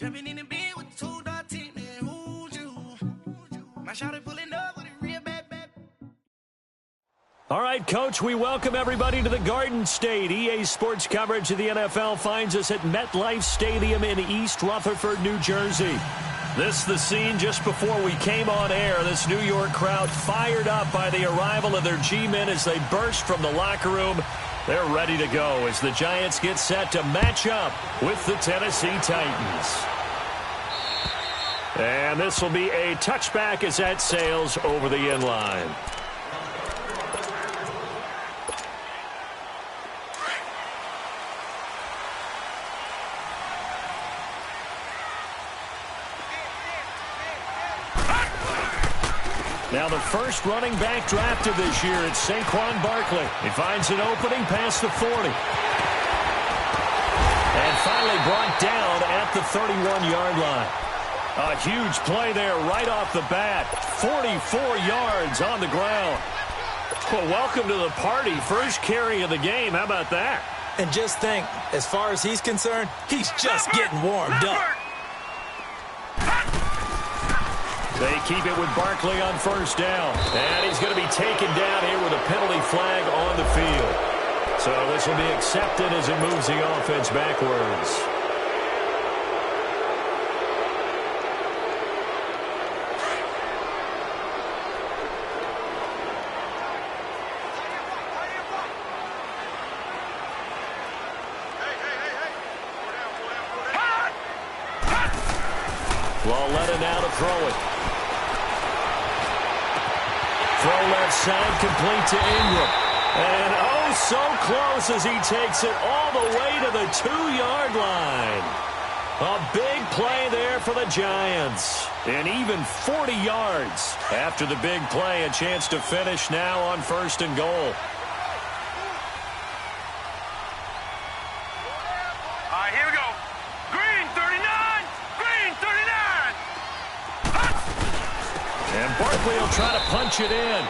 Jumping in the bed with 2 dark teeth, man, who's you? My shawty pulling up with a real bad. All right, Coach, we welcome everybody to the Garden State. EA Sports coverage of the NFL finds us at MetLife Stadium in East Rutherford, New Jersey. This is the scene just before we came on air. This New York crowd fired up by the arrival of their G-men as they burst from the locker room. They're ready to go as the Giants get set to match up with the Tennessee Titans. And this will be a touchback as that sails over the inline. Now the first running back drafted this year, it's Saquon Barkley. He finds an opening past the 40. And finally brought down at the 31-yard line. A huge play there right off the bat. 44 yards on the ground. Well, welcome to the party. First carry of the game. How about that? And just think, as far as he's concerned, he's just getting warmed up. They keep it with Barkley on first down. And he's going to be taken down here with a penalty flag on the field. So this will be accepted as it moves the offense backwards. Lalletta now to throw it. Throw left side, complete to Ingram. And oh, so close as he takes it all the way to the 2-yard line. A big play there for the Giants. And even 40 yards after the big play. A chance to finish now on 1st and goal. All right, here we go. Green 39! Green 39! And Barkley will try to punch it in.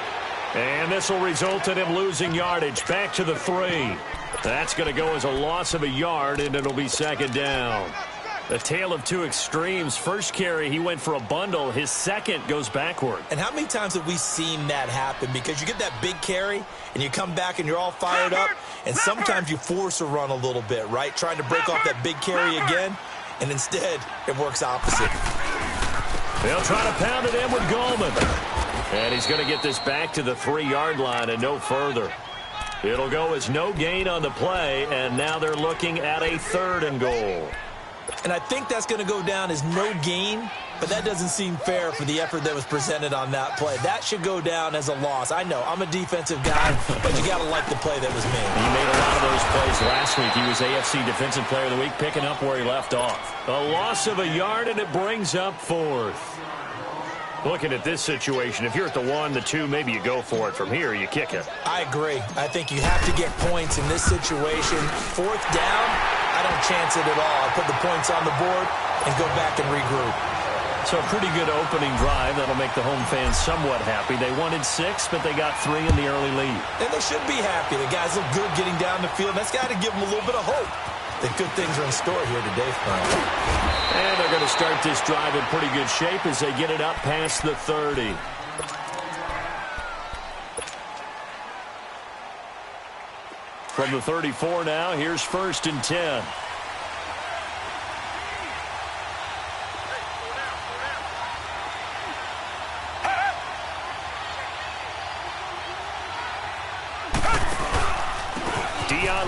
And this will result in him losing yardage. Back to the 3. That's going to go as a loss of a yard, and it'll be 2nd down. A tale of two extremes. First carry, he went for a bundle. His second goes backward. And how many times have we seen that happen? Because you get that big carry, and you come back, and you're all fired up, and sometimes you force a run a little bit, right? Trying to break off that big carry again, and instead it works opposite. They'll try to pound it in with Goldman. And he's going to get this back to the 3-yard line and no further. It'll go as no gain on the play, and now they're looking at a 3rd and goal. And I think that's going to go down as no gain, but that doesn't seem fair for the effort that was presented on that play. That should go down as a loss. I know, I'm a defensive guy, but you got to like the play that was made. He made a lot of those plays last week. He was AFC Defensive Player of the Week, picking up where he left off. A loss of a yard, and it brings up 4th. Looking at this situation, if you're at the 1, the 2, maybe you go for it. From here, you kick it. I agree. I think you have to get points in this situation. 4th down, I don't chance it at all. I put the points on the board and go back and regroup. So a pretty good opening drive. That'll make the home fans somewhat happy. They wanted 6, but they got 3 in the early lead. And they should be happy. The guys look good getting down the field. That's got to give them a little bit of hope that good things are in store here today, Frank. And they're going to start this drive in pretty good shape as they get it up past the 30. From the 34 now, here's 1st and 10.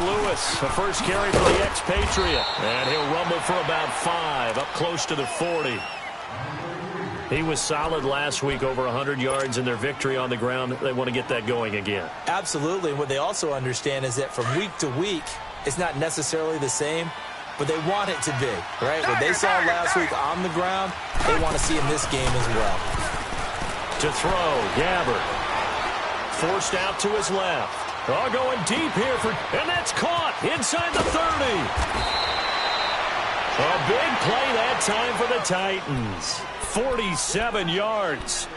Lewis, the first carry for the expatriate. And he'll rumble for about 5, up close to the 40. He was solid last week, over 100 yards in their victory on the ground. They want to get that going again. Absolutely. What they also understand is that from week to week, it's not necessarily the same, but they want it to be, right? What they saw last week on the ground, they want to see in this game as well. To throw, Gabbert. Forced out to his left. Oh, going deep here and that's caught inside the 30. A big play that time for the Titans. 47 yards.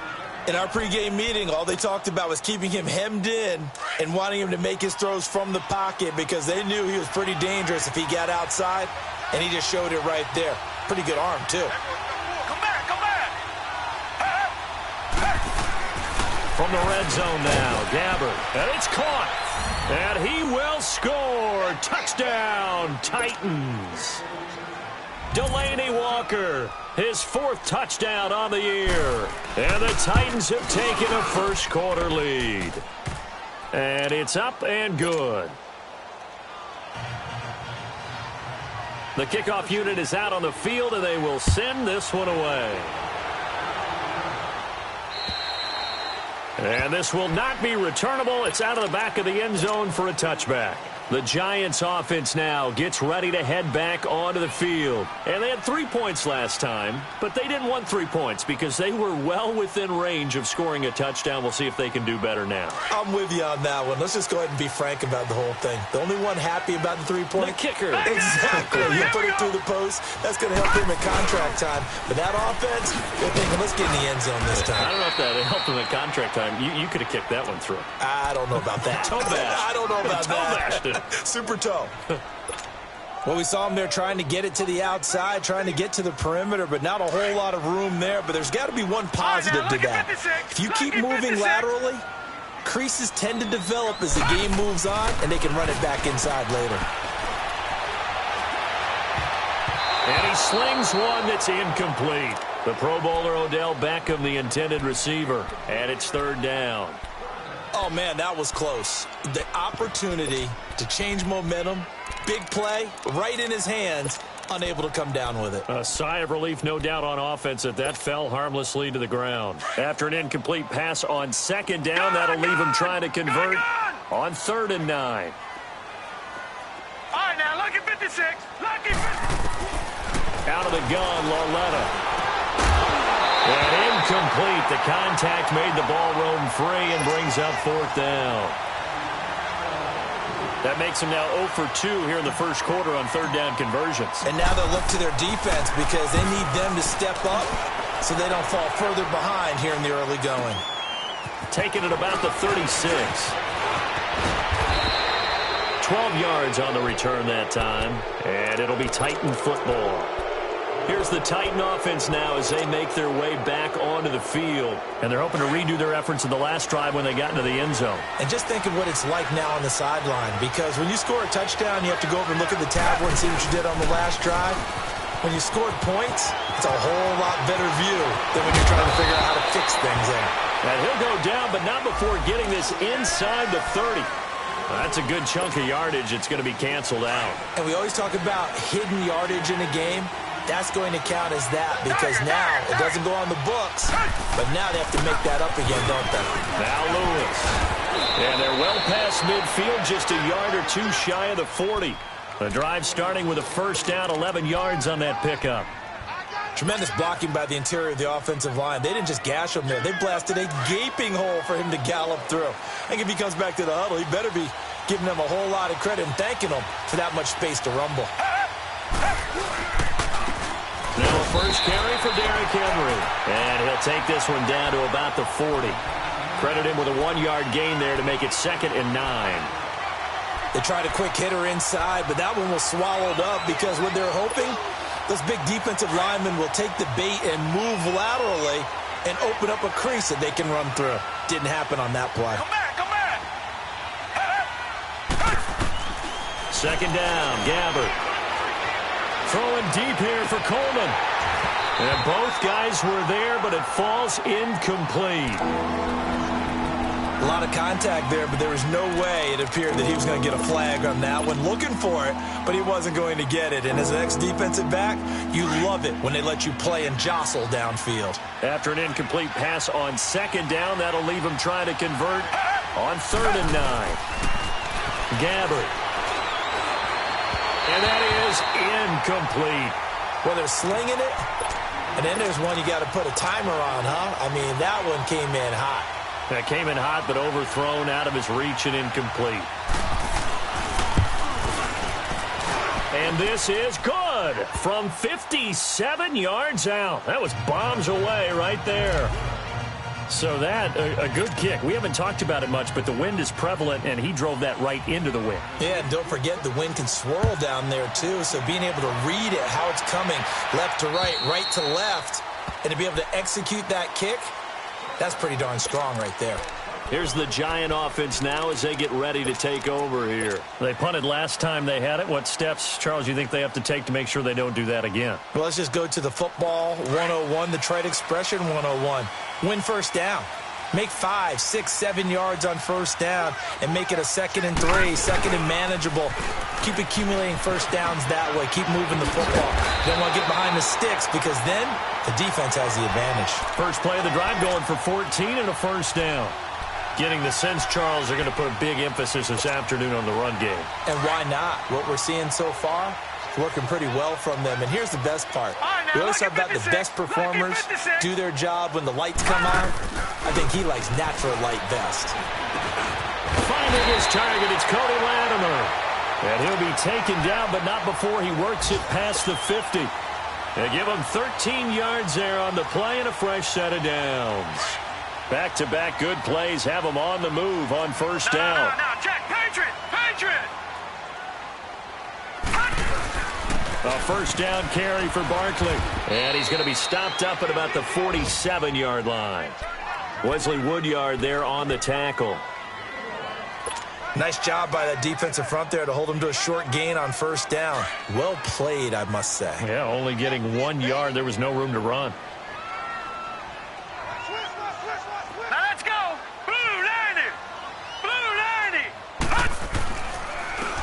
In our pregame meeting, all they talked about was keeping him hemmed in and wanting him to make his throws from the pocket because they knew he was pretty dangerous if he got outside, and he just showed it right there. Pretty good arm, too. Come back, come back. From the red zone now, Gabbert, and it's caught. And he will score. Touchdown, Titans. Delaney Walker, his 4th touchdown on the year. And the Titans have taken a first-quarter lead. And it's up and good. The kickoff unit is out on the field, and they will send this one away. And this will not be returnable. It's out of the back of the end zone for a touchback. The Giants offense now gets ready to head back onto the field. And they had 3 points last time, but they didn't want 3 points because they were well within range of scoring a touchdown. We'll see if they can do better now. I'm with you on that one. Let's just go ahead and be frank about the whole thing. The only one happy about the 3-point? The kicker. Exactly. You put it through the post. That's going to help him in contract time. But that offense, they're thinking, let's get in the end zone this time. I don't know if that helped him in contract time. You could have kicked that one through. I don't know about that. Toe bash. I don't know about Toe bashed it. Super toe. Well, we saw him there trying to get it to the outside, trying to get to the perimeter, but not a whole lot of room there. But there's got to be one positive to that. If you keep moving laterally, creases tend to develop as the game moves on, and they can run it back inside later. And he slings one that's incomplete. The Pro Bowler Odell Beckham, the intended receiver, and it's 3rd down. Oh, man, that was close. The opportunity to change momentum, big play, right in his hands, unable to come down with it. A sigh of relief, no doubt, on offense that fell harmlessly to the ground. After an incomplete pass on 2nd down, that'll leave him trying to convert on 3rd and 9. All right, now, lucky 56. Lucky 56. Out of the gun, Lauletta. And incomplete. The contact made the ball roam free and brings up 4th down. That makes him now 0 for 2 here in the first quarter on 3rd down conversions. And now they'll look to their defense because they need them to step up so they don't fall further behind here in the early going. Taking it about the 36. 12 yards on the return that time. And it'll be Titan football. Here's the Titan offense now as they make their way back onto the field. And they're hoping to redo their efforts in the last drive when they got into the end zone. And just think of what it's like now on the sideline, because when you score a touchdown, you have to go over and look at the tablet and see what you did on the last drive. When you scored points, it's a whole lot better view than when you're trying to figure out how to fix things there. And he'll go down, but not before getting this inside the 30. That's a good chunk of yardage. It's going to be canceled out. And we always talk about hidden yardage in a game. That's going to count as that because now it doesn't go on the books, but now they have to make that up again, don't they? Now Lewis. And they're well past midfield, just a yard or 2 shy of the 40. The drive starting with a 1st down, 11 yards on that pickup. Tremendous blocking by the interior of the offensive line. They didn't just gash him there. They blasted a gaping hole for him to gallop through. I think if he comes back to the huddle, he better be giving them a whole lot of credit and thanking them for that much space to rumble. Now a first carry for Derrick Henry. And he'll take this one down to about the 40. Credit him with a 1-yard gain there to make it 2nd and 9. They tried a quick hitter inside, but that one was swallowed up because what they're hoping, those big defensive linemen will take the bait and move laterally and open up a crease that they can run through. Didn't happen on that play. Come back, come back. 2nd down, Gabbert. Throwing deep here for Coleman. And both guys were there, but it falls incomplete. A lot of contact there, but there was no way it appeared that he was going to get a flag on that one. Looking for it, but he wasn't going to get it. And as an ex-defensive back, you love it when they let you play and jostle downfield. After an incomplete pass on 2nd down, that'll leave him trying to convert on 3rd and 9. Gabbert. And that is incomplete. Well, they're slinging it, and then there's one you got to put a timer on, huh? I mean, that one came in hot. That came in hot, but overthrown out of his reach and incomplete. And this is good from 57 yards out. That was bombs away right there. So that, a good kick. We haven't talked about it much, but the wind is prevalent, and he drove that right into the wind. Yeah, and don't forget the wind can swirl down there, too. So being able to read it, how it's coming, left to right to left, and to be able to execute that kick, that's pretty darn strong right there. Here's the Giant offense now as they get ready to take over here. They punted last time they had it. What steps, Charles, you think they have to take to make sure they don't do that again? Well, let's just go to the football 101, the trade expression 101. Win first down. Make 5, 6, 7 yards on first down and make it a 2nd and 3, 2nd and manageable. Keep accumulating first downs that way. Keep moving the football. You don't want to get behind the sticks because then the defense has the advantage. First play of the drive going for 14 and a first down. Getting the sense, Charles, they're going to put a big emphasis this afternoon on the run game. And why not? What we're seeing so far is working pretty well from them. And here's the best part. We always talk about the best performers do their job when the lights come on. I think he likes natural light best. Finding his target, it's Cody Latimer. And he'll be taken down, but not before he works it past the 50. They give him 13 yards there on the play and a fresh set of downs. Back-to-back good plays have them on the move on first down. No, Jack, Patriot! A first down carry for Barkley. And he's going to be stopped up at about the 47-yard line. Wesley Woodyard there on the tackle. Nice job by that defensive front there to hold him to a short gain on first down. Well played, I must say. Yeah, only getting 1 yard. There was no room to run.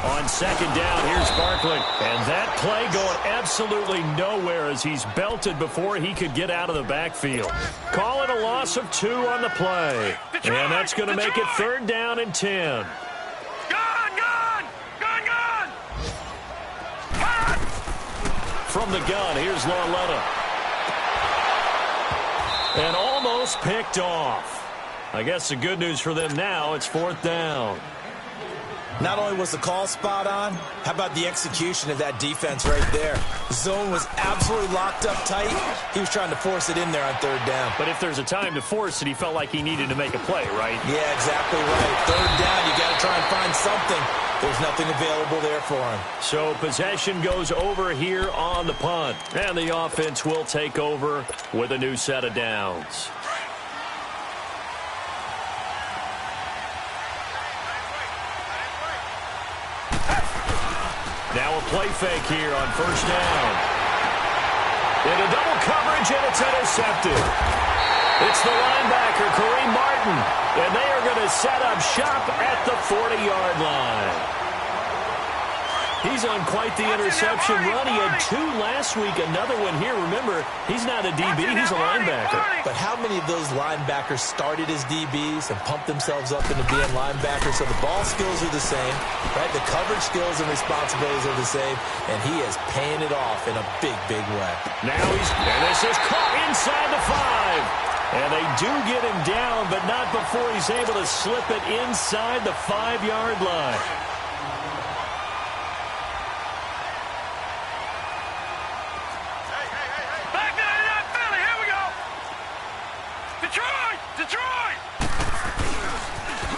On second down, here's Barkley. And that play going absolutely nowhere as he's belted before he could get out of the backfield. Call it a loss of 2 on the play. And that's going to make it 3rd down and 10. Gone! From the gun, here's Lauletta. And almost picked off. I guess the good news for them now, it's 4th down. Not only was the call spot on, how about the execution of that defense right there? The zone was absolutely locked up tight. He was trying to force it in there on 3rd down. But if there's a time to force it, he felt like he needed to make a play, right? Yeah, exactly right. 3rd down, you got to try and find something. There's nothing available there for him. So possession goes over here on the punt. And the offense will take over with a new set of downs. Now a play fake here on first down. Into double coverage, and it's intercepted. It's the linebacker, Kareem Martin, and they are going to set up shop at the 40-yard line. He's on quite the interception run. He had 2 last week, another one here. Remember, he's not a DB, he's a linebacker. But how many of those linebackers started as DBs and pumped themselves up into being linebackers? So the ball skills are the same, right? The coverage skills and responsibilities are the same, and he is paying it off in a big, big way. Now and this is caught inside the 5. And they do get him down, but not before he's able to slip it inside the 5-yard line.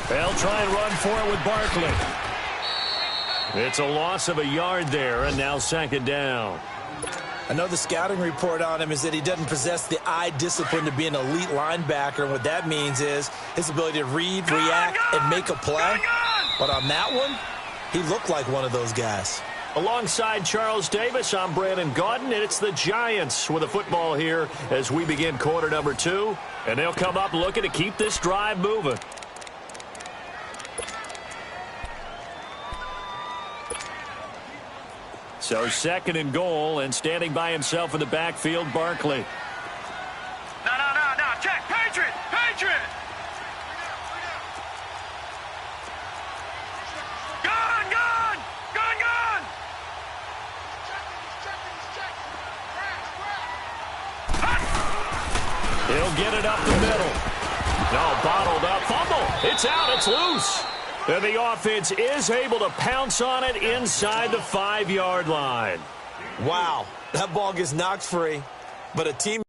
They'll try and run for it with Barkley. It's a loss of a yard there, and now 2nd down. I know the scouting report on him is that he doesn't possess the eye discipline to be an elite linebacker. And what that means is his ability to read, react, and make a play. But on that one, he looked like one of those guys. Alongside Charles Davis, I'm Brandon Gaudin, and it's the Giants with a football here as we begin quarter number 2. And they'll come up looking to keep this drive moving. So 2nd and goal, and standing by himself in the backfield, Barkley. No, Jack, Patriot! Gone! He'll get it up the middle. No, bottled up, fumble. It's out, it's loose. And the offense is able to pounce on it inside the 5-yard line. Wow, that ball gets knocked free, but a team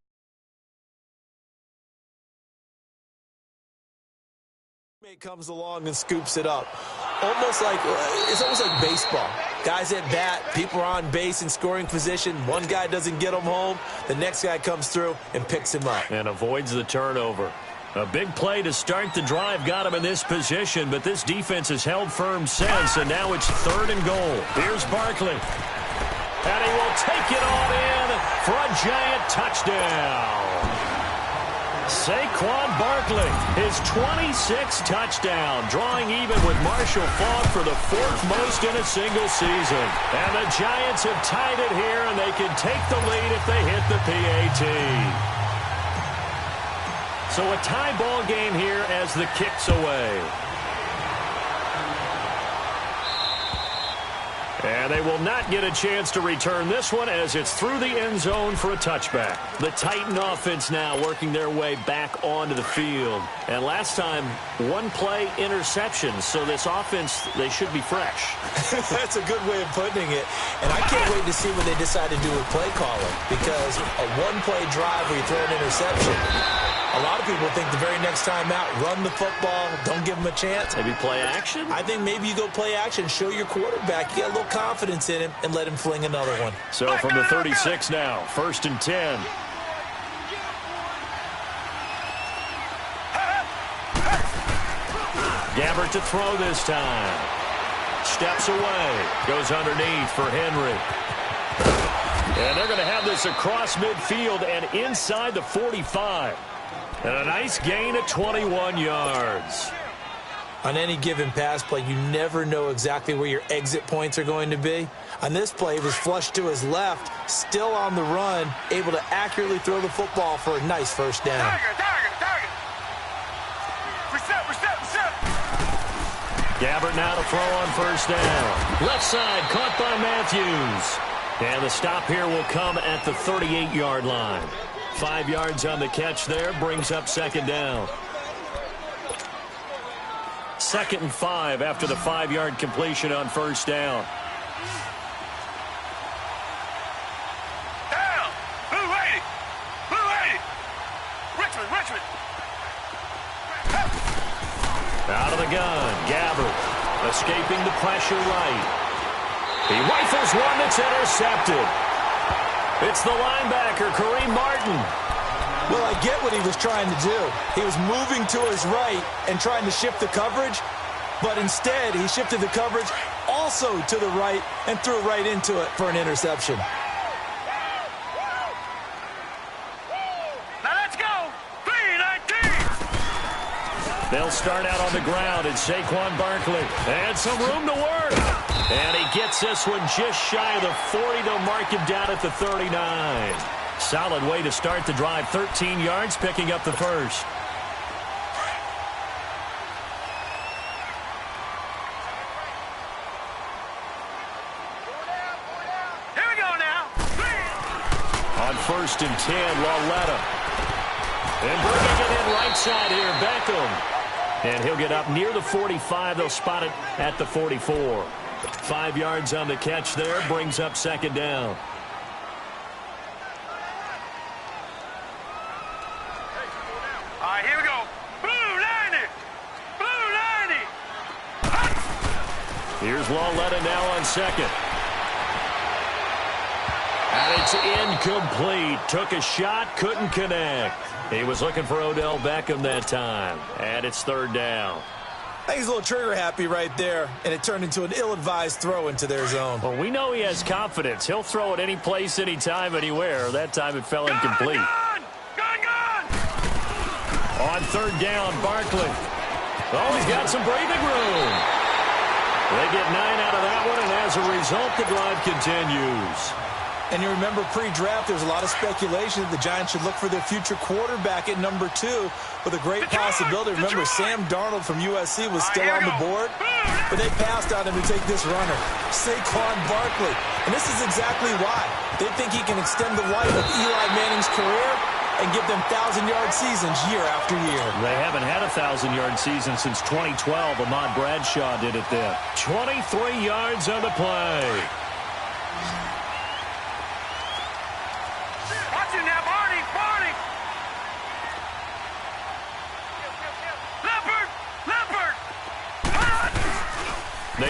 comes along and scoops it up. It's almost like baseball. Guys at bat, people are on base in scoring position. One guy doesn't get him home. The next guy comes through and picks him up. And avoids the turnover. A big play to start the drive got him in this position, but this defense has held firm since, and now it's 3rd and goal. Here's Barkley. And he will take it on in for a giant touchdown. Saquon Barkley, his 26th touchdown, drawing even with Marshall Faulk for the 4th most in a single season. And the Giants have tied it here, and they can take the lead if they hit the PAT. So a tie ball game here as the kick's away. And they will not get a chance to return this one as it's through the end zone for a touchback. The Titan offense now working their way back onto the field. And last time, 1-play interceptions. So this offense, they should be fresh. That's a good way of putting it. And I can't wait to see what they decide to do with play calling. Because a 1-play drive where you throw an interception, a lot of people think the very next time out, run the football, don't give them a chance. Maybe play action? I think maybe you go play action, show your quarterback, you get a little confidence in him, and let him fling another one. So from the 36 now, 1st and 10. Gabbert to throw this time. Steps away. Goes underneath for Henry. And they're going to have this across midfield and inside the 45. And a nice gain of 21 yards. On any given pass play, you never know exactly where your exit points are going to be. On this play, it was flushed to his left, still on the run, able to accurately throw the football for a nice first down. Target. Reset. Gabbert now to throw on first down. Left side, caught by Matthews. And the stop here will come at the 38-yard line. 5 yards on the catch there, brings up 2nd down. 2nd and 5 after the 5-yard completion on first down. Down. Blue 80. Richmond. Out of the gun, Gabbert escaping the pressure right. He rifles one that's intercepted. It's the linebacker, Kareem Martin. Well, I get what he was trying to do. He was moving to his right and trying to shift the coverage, but instead he shifted the coverage also to the right and threw right into it for an interception. Now let's go. 3-19. They'll start out on the ground, and Saquon Barkley. And some room to work. And he gets this one just shy of the 40. They'll mark him down at the 39. Solid way to start the drive. 13 yards, picking up the first. Here we go now. On 1st and 10, Lauletta. And bringing it in right side here, Beckham. And he'll get up near the 45. They'll spot it at the 44. 5 yards on the catch there, brings up 2nd down. All right, here we go. Blue 90. Here's Lauletta now on 2nd. And it's incomplete. Took a shot, couldn't connect. He was looking for Odell Beckham that time. And it's 3rd down. I think he's a little trigger happy right there, and it turned into an ill-advised throw into their zone. Well, we know he has confidence. He'll throw it any place, anytime, anywhere. That time it fell incomplete. Gone! On 3rd down, Barkley. Oh, he's got some breathing room. They get 9 out of that one, and as a result, the drive continues. And you remember pre-draft, there was a lot of speculation that the Giants should look for their future quarterback at number 2 with a great possibility. Remember, Sam Darnold from USC was still on the board, but they passed on him to take this runner, Saquon Barkley. And this is exactly why. They think he can extend the life of Eli Manning's career and give them 1,000-yard seasons year after year. They haven't had a 1,000-yard season since 2012. Ahmad Bradshaw did it then. 23 yards on the play. Watch it now, Barney! Leopard!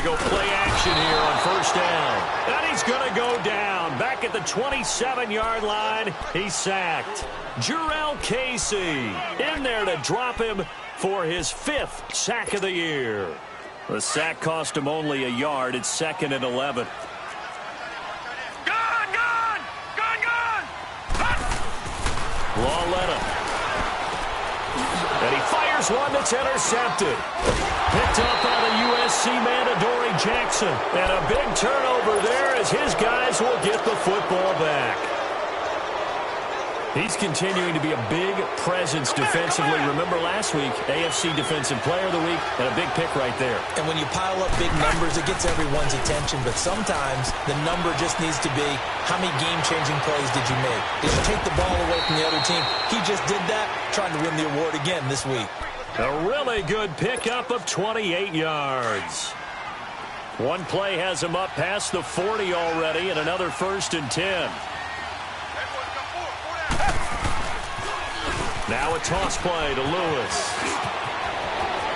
go play action here on first down. And he's going to go down. Back at the 27-yard line, he's sacked. Jurrell Casey in there to drop him for his 5th sack of the year. The sack cost him only a yard. It's 2nd and 11. Lawletta. And he fires one that's intercepted. Picked up by the USC man, Adoree Jackson. And a big turnover there as his guys will get the football back. He's continuing to be a big presence defensively. Remember last week, AFC Defensive Player of the Week, and a big pick right there. And when you pile up big numbers, it gets everyone's attention. But sometimes the number just needs to be, how many game-changing plays did you make? Did you take the ball away from the other team? He just did that, trying to win the award again this week. A really good pickup of 28 yards. One play has him up past the 40 already, and another 1st and 10. Now a toss play to Lewis.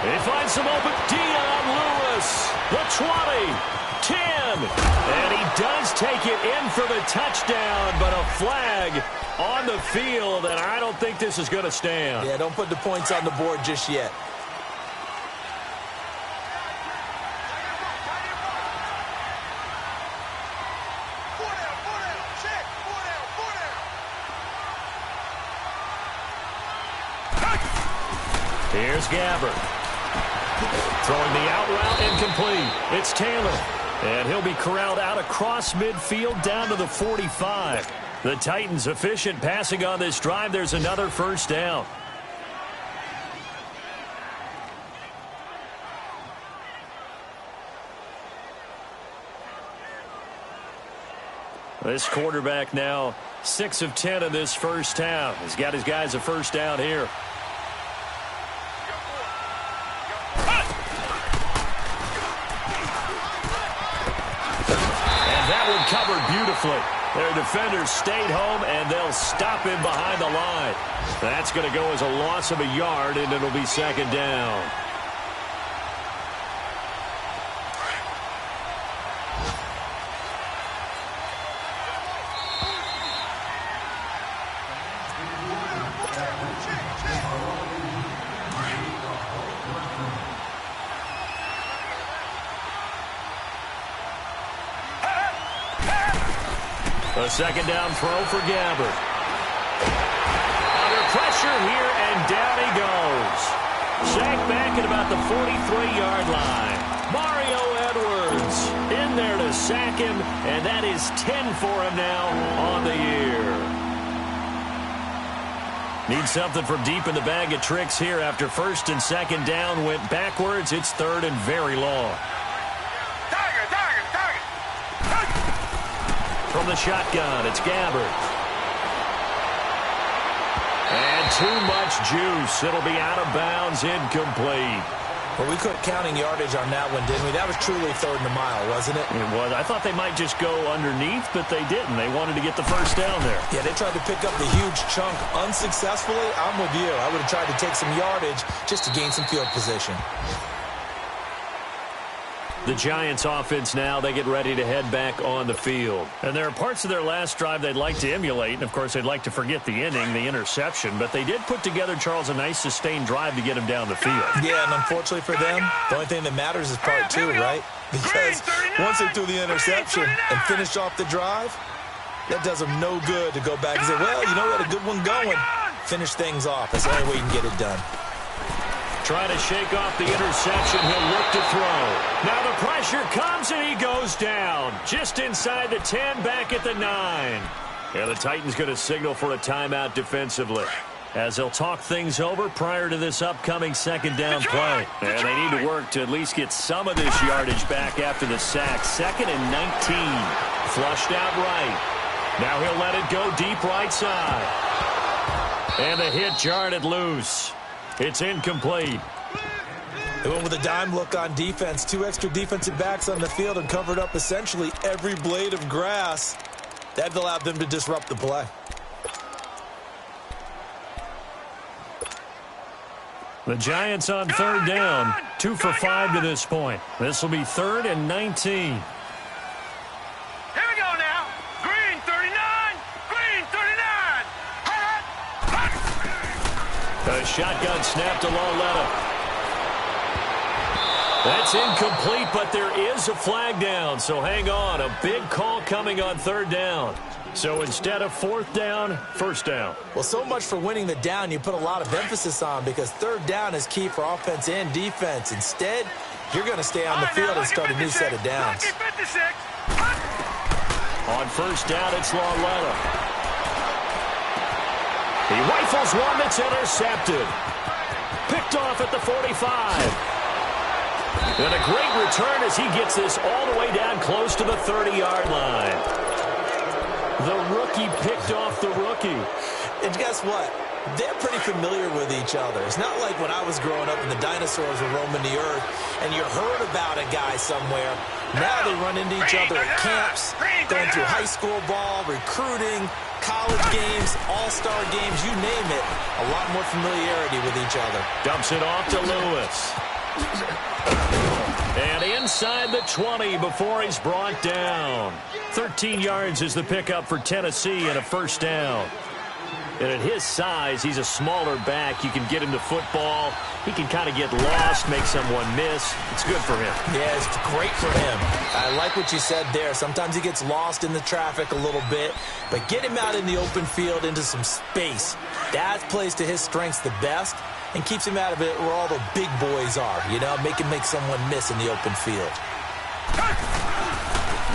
He finds some open. Dion Lewis, the 20, 10. And he does take it in for the touchdown, but a flag on the field, and I don't think this is going to stand. Yeah, don't put the points on the board just yet. Here's Gabbert. Throwing the out route incomplete. It's Taylor. And he'll be corralled out across midfield down to the 45. The Titans efficient passing on this drive. There's another 1st down. This quarterback now 6 of 10 in this first half. He's got his guys a 1st down here. Covered beautifully. Their defenders stayed home, and they'll stop him behind the line. That's going to go as a loss of a yard, and it'll be 2nd down. A 2nd down throw for Gabbert. Under pressure here, and down he goes. Sacked back at about the 43-yard line. Mario Edwards in there to sack him, and that is 10 for him now on the year. Need something from deep in the bag of tricks here after 1st and 2nd down went backwards. It's 3rd and very long. From the shotgun, it's Gabbert. And too much juice. It'll be out of bounds, incomplete. Well, we quit counting yardage on that one, didn't we? That was truly 3rd and a mile, wasn't it? It was. I thought they might just go underneath, but they didn't. They wanted to get the 1st down there. Yeah, they tried to pick up the huge chunk unsuccessfully. I'm with you. I would have tried to take some yardage just to gain some field position. The Giants offense now, they get ready to head back on the field. And there are parts of their last drive they'd like to emulate. And, of course, they'd like to forget the inning, the interception. But they did put together, Charles, a nice sustained drive to get him down the field. Yeah, and unfortunately for them, the only thing that matters is part 2, right? Because once they threw the interception and finished off the drive, that does them no good to go back and say, well, you know, we had a good one going. Finish things off. That's the only way you can get it done. Trying to shake off the interception. He'll look to throw. Now the pressure comes, and he goes down. Just inside the 10, back at the 9. Yeah, the Titans going to signal for a timeout defensively, as they'll talk things over prior to this upcoming 2nd down play. And they need to work to at least get some of this yardage back after the sack. 2nd and 19. Flushed out right. Now he'll let it go deep right side. And the hit jarred it loose. It's incomplete. They went with a dime look on defense. 2 extra defensive backs on the field and covered up essentially every blade of grass. That allowed them to disrupt the play. The Giants on 3rd down. 2 for 5 to this point. This will be 3rd and 19. Here we go now. Green 39. Green 39. A shotgun snap to Lauletta. That's incomplete, but there is a flag down, so hang on. A big call coming on 3rd down. So instead of 4th down, 1st down. Well, so much for winning the down you put a lot of emphasis on, because 3rd down is key for offense and defense. Instead, you're going to stay on the field and start a new set of downs. On 1st down, it's Lauletta. He rifles one that's intercepted. Picked off at the 45. And a great return as he gets this all the way down close to the 30-yard line. The rookie picked off the rookie. And guess what? They're pretty familiar with each other. It's not like when I was growing up and the dinosaurs were roaming the earth and you heard about a guy somewhere. Now they run into each other at camps, going through high school ball, recruiting, college games, all-star games, you name it. A lot more familiarity with each other. Dumps it off to Lewis. And inside the 20 before he's brought down. 13 yards is the pickup for Tennessee and a 1st down. And at his size, he's a smaller back. You can get him to football. He can kind of get lost, make someone miss. It's good for him. Yeah, it's great for him. I like what you said there. Sometimes he gets lost in the traffic a little bit, but get him out in the open field into some space. That plays to his strengths the best and keeps him out of it where all the big boys are, you know, make someone miss in the open field.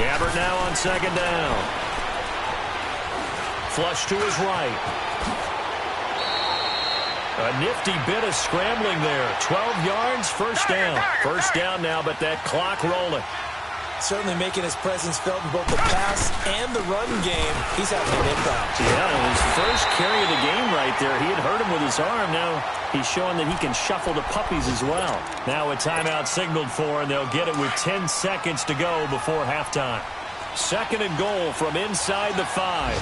Gabbert now on 2nd down. Flush to his right. A nifty bit of scrambling there. 12 yards, 1st down. 1st down now, but that clock rolling. Certainly making his presence felt in both the pass and the run game. He's having an impact. Yeah, his first carry of the game right there. He had hurt him with his arm. Now he's showing that he can shuffle the puppies as well. Now a timeout signaled for, and they'll get it with 10 seconds to go before halftime. 2nd and goal from inside the 5.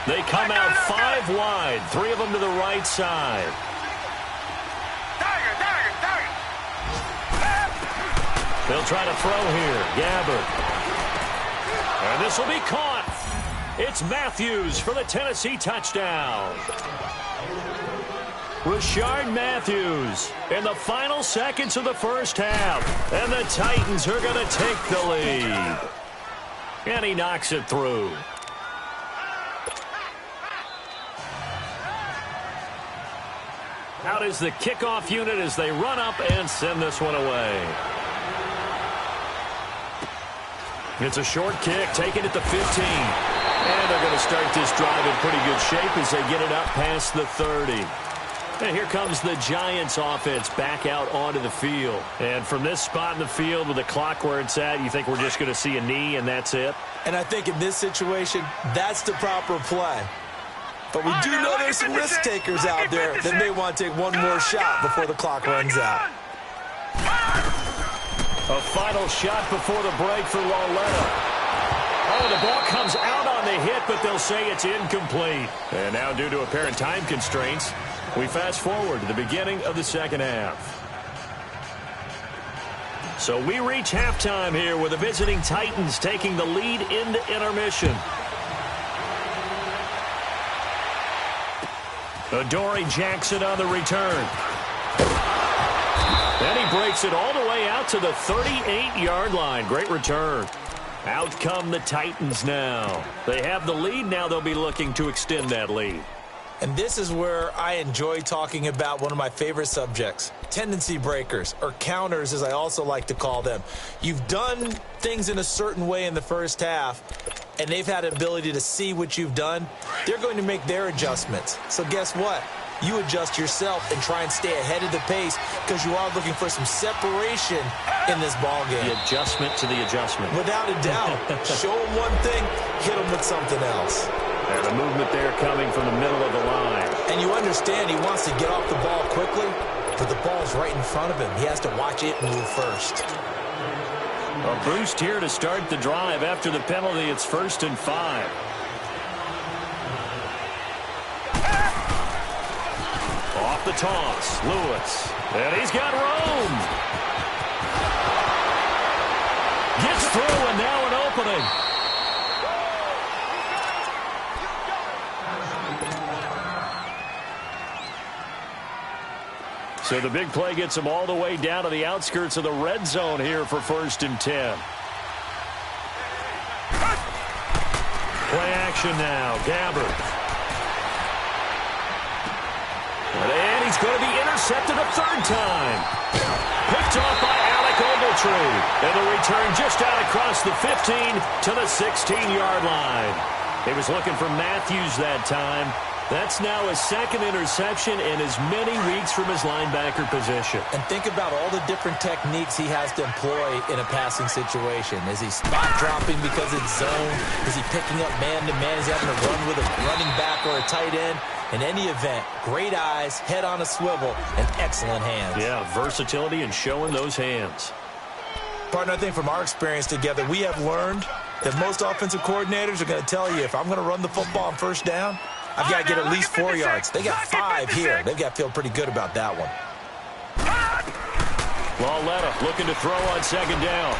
They come out 5 wide, 3 of them to the right side. They'll try to throw here. Gabbert. And this will be caught. It's Matthews for the Tennessee touchdown. Rashard Matthews in the final seconds of the 1st half. And the Titans are going to take the lead. And he knocks it through. Out is the kickoff unit as they run up and send this one away. It's a short kick, taken at the 15. And they're going to start this drive in pretty good shape as they get it up past the 30. And here comes the Giants offense back out onto the field. And from this spot in the field with the clock where it's at, you think we're just going to see a knee and that's it? And I think in this situation, that's the proper play. But we do know there's some risk takers out there that may want to take one more shot before the clock runs out. A final shot before the break for Lauletta. Oh, the ball comes out on the hit, but they'll say it's incomplete. And now, due to apparent time constraints, we fast forward to the beginning of the 2nd half. So we reach halftime here with the visiting Titans taking the lead into intermission. Adoree Jackson on the return. And he breaks it all the way out to the 38-yard line. Great return. Out come the Titans now. They have the lead. Now they'll be looking to extend that lead. And this is where I enjoy talking about one of my favorite subjects, tendency breakers, or counters as I also like to call them. You've done things in a certain way in the 1st half, and they've had an ability to see what you've done. They're going to make their adjustments. So guess what? You adjust yourself and try and stay ahead of the pace because you are looking for some separation in this ball game. The adjustment to the adjustment. Without a doubt. Show them one thing, hit them with something else. And a movement there coming from the middle of the line. And you understand he wants to get off the ball quickly, but the ball's right in front of him. He has to watch it move first. A boost here to start the drive after the penalty. It's 1st and 5. Off the toss. Lewis. And he's got room. Gets through, and now an opening. So the big play gets him all the way down to the outskirts of the red zone here for 1st and 10. Play action now. Gabbert. And he's going to be intercepted a 3rd time. Picked off by Alec Ogletree. And the return just out across the 15 to the 16-yard line. He was looking for Matthews that time. That's now his 2nd interception in as many weeks from his linebacker position. And think about all the different techniques he has to employ in a passing situation. Is he spot dropping because it's zone? Is he picking up man-to-man? Is he having to run with a running back or a tight end? In any event, great eyes, head on a swivel, and excellent hands. Yeah, versatility and showing those hands. Partner, I think from our experience together, we have learned that most offensive coordinators are going to tell you, if I'm going to run the football on 1st down, I've got to get at least 4 yards. They got 5 here. They've got to feel pretty good about that one. Lauletta looking to throw on 2nd down.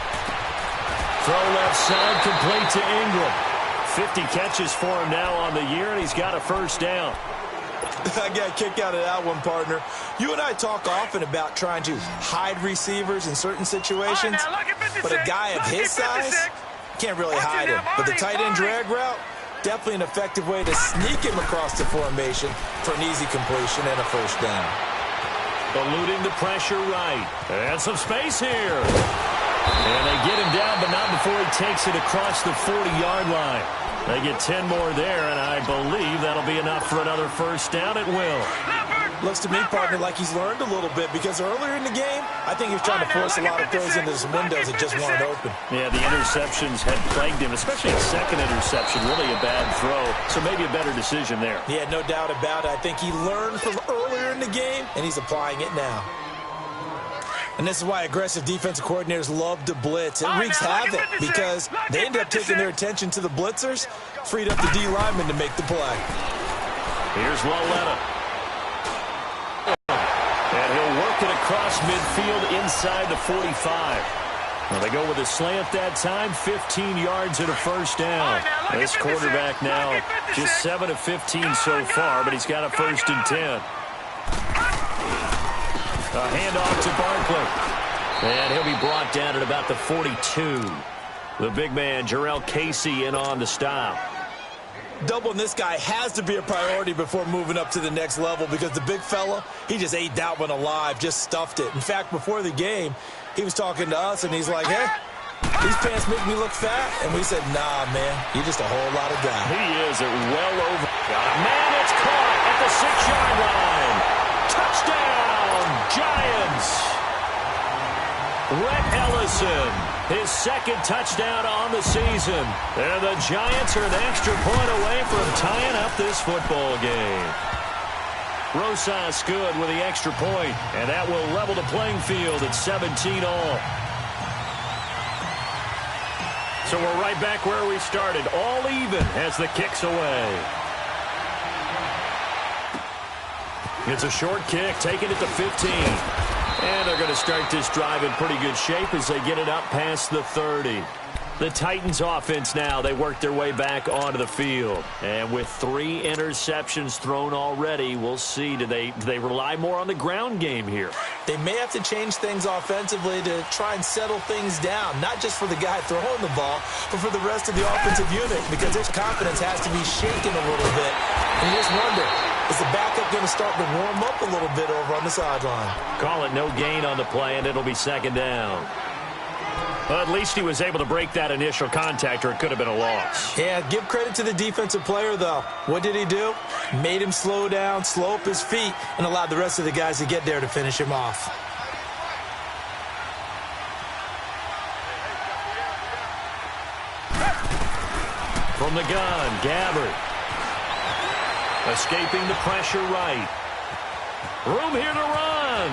Throw left side, complete to Ingram. 50 catches for him now on the year, and he's got a 1st down. I got a kick out of that one, partner. You and I talk often about trying to hide receivers in certain situations, but a guy of his size can't really hide him. But the tight end drag route, definitely an effective way to sneak him across the formation for an easy completion and a 1st down. Eluding the pressure right. And some space here. And they get him down, but not before he takes it across the 40-yard line. They get 10 more there, and I believe that'll be enough for another 1st down. It will. Looks to me, partner, like he's learned a little bit, because earlier in the game, I think he was trying to force a lot of throws into some windows that just weren't open. Yeah, the interceptions had plagued him, especially a 2nd interception, really a bad throw, so maybe a better decision there. Yeah, no doubt about it. I think he learned from earlier in the game, and he's applying it now. And this is why aggressive defensive coordinators love to blitz. It wreaks havoc because they end up taking their attention to the blitzers, freed up the D lineman to make the play. Here's Lauletta. And he'll work it across midfield inside the 45. Well, they go with a slant that time, 15 yards and a 1st down. This quarterback now just 7 of 15 so far, but he's got a 1st and 10. A handoff to Barkley. And he'll be brought down at about the 42. The big man, Jarrell Casey, in on the stop. Doubling this guy has to be a priority before moving up to the next level, because the big fella, he just ate that one alive, just stuffed it. In fact, before the game, he was talking to us, and he's like, hey, these pants make me look fat. And we said, nah, man, you're just a whole lot of guy. He is well over. Got a man that's caught at the 6-yard line. Touchdown, Giants. Rhett Ellison, his 2nd touchdown on the season. And the Giants are an extra point away from tying up this football game. Rosas good with the extra point, and that will level the playing field at 17 all. So we're right back where we started, all even as the kick's away. It's a short kick, taking it to 15. And they're going to start this drive in pretty good shape as they get it up past the 30. The Titans offense now, they work their way back onto the field. And with 3 interceptions thrown already, we'll see, do they rely more on the ground game here? They may have to change things offensively to try and settle things down, not just for the guy throwing the ball, but for the rest of the offensive unit, because their confidence has to be shaken a little bit. And you just wonder, is the backup going to start to warm up a little bit over on the sideline? Call it no gain on the play, and it'll be 2nd down. Well, at least he was able to break that initial contact, or it could have been a loss. Yeah, give credit to the defensive player, though. What did he do? Made him slow down, slow up his feet, and allowed the rest of the guys to get there to finish him off. From the gun, Gabbert. Escaping the pressure right. Room here to run. run.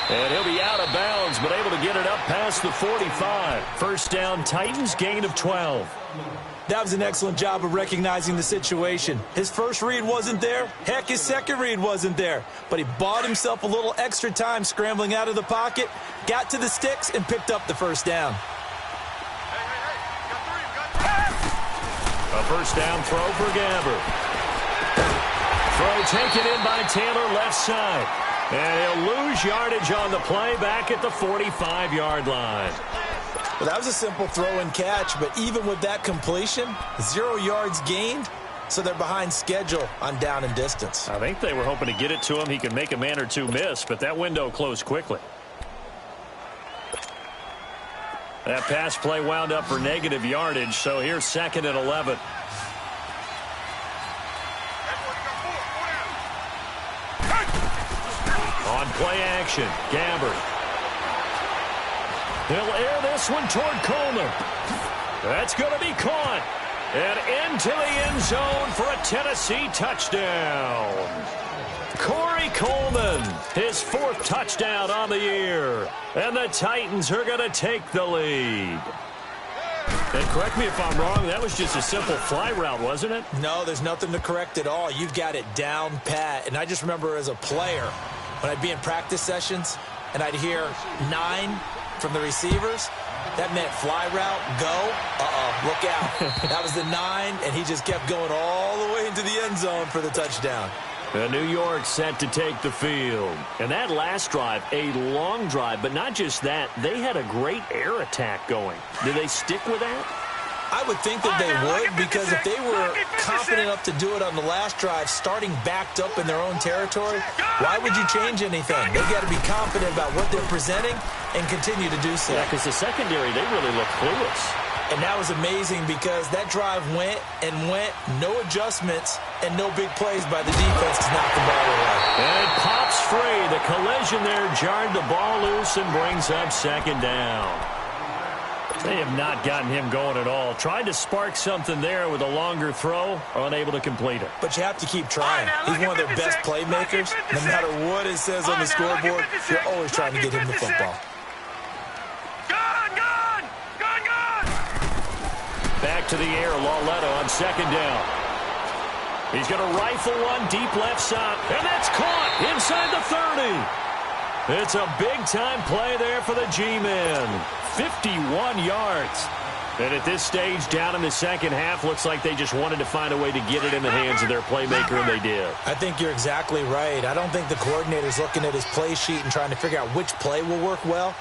And he'll be out of bounds, but able to get it up past the 45. First down, Titans, gain of 12. That was an excellent job of recognizing the situation. His first read wasn't there. Heck, his second read wasn't there. But he bought himself a little extra time scrambling out of the pocket, got to the sticks, and picked up the first down. A first down throw for Gabbert. Throw taken in by Taylor left side. And he'll lose yardage on the play back at the 45-yard line. Well, that was a simple throw and catch, but even with that completion, 0 yards gained, so they're behind schedule on down and distance. I think they were hoping to get it to him. He could make a man or two miss, but that window closed quickly. That pass play wound up for negative yardage, so here's 2nd and 11. On play action, Gabbert. He'll air this one toward Coleman. That's going to be caught. And into the end zone for a Tennessee touchdown. Corey Coleman, his 4th touchdown on the year. And the Titans are going to take the lead. And correct me if I'm wrong, that was just a simple fly route, wasn't it? No, there's nothing to correct at all. You've got it down pat. And I just remember as a player, when I'd be in practice sessions and I'd hear 9 from the receivers, that meant fly route, go, look out. That was the 9, and he just kept going all the way into the end zone for the touchdown. New York set to take the field. And that last drive, a long drive, but not just that, they had a great air attack going. Did they stick with that? I would think that they would, because if they were confident enough to do it on the last drive, starting backed up in their own territory, why would you change anything? They've got to be confident about what they're presenting and continue to do so. Yeah, because the secondary, they really look clueless. And that was amazing because that drive went and went, no adjustments, and no big plays by the defense to knock the ball away. And it pops free. The collision there jarred the ball loose and brings up 2nd down. They have not gotten him going at all. Tried to spark something there with a longer throw, unable to complete it. But you have to keep trying. He's one of their best playmakers. No matter what it says on the scoreboard, you're always trying to get him the football. Back to the air, Lauletta on 2nd down. He's going to rifle one deep left side, and that's caught inside the 30. It's a big-time play there for the G-men. 51 yards. And at this stage, down in the second half, looks like they just wanted to find a way to get it in the hands of their playmaker, and they did. I think you're exactly right. I don't think the coordinator's looking at his play sheet and trying to figure out which play will work well.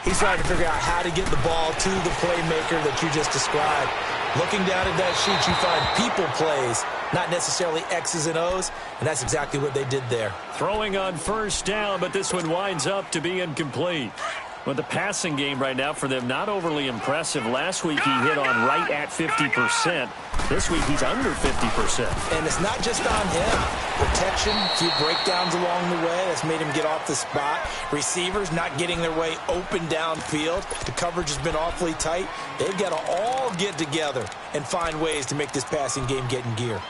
He's trying to figure out how to get the ball to the playmaker that you just described. Looking down at that sheet, you find people plays, not necessarily X's and O's, and that's exactly what they did there. Throwing on 1st down, but this one winds up to be incomplete. But the passing game right now for them, not overly impressive. Last week he hit on right at 50%. This week he's under 50%. And it's not just on him. Protection, a few breakdowns along the way. That's made him get off the spot. Receivers not getting their way open downfield. The coverage has been awfully tight. They've got to all get together and find ways to make this passing game get in gear.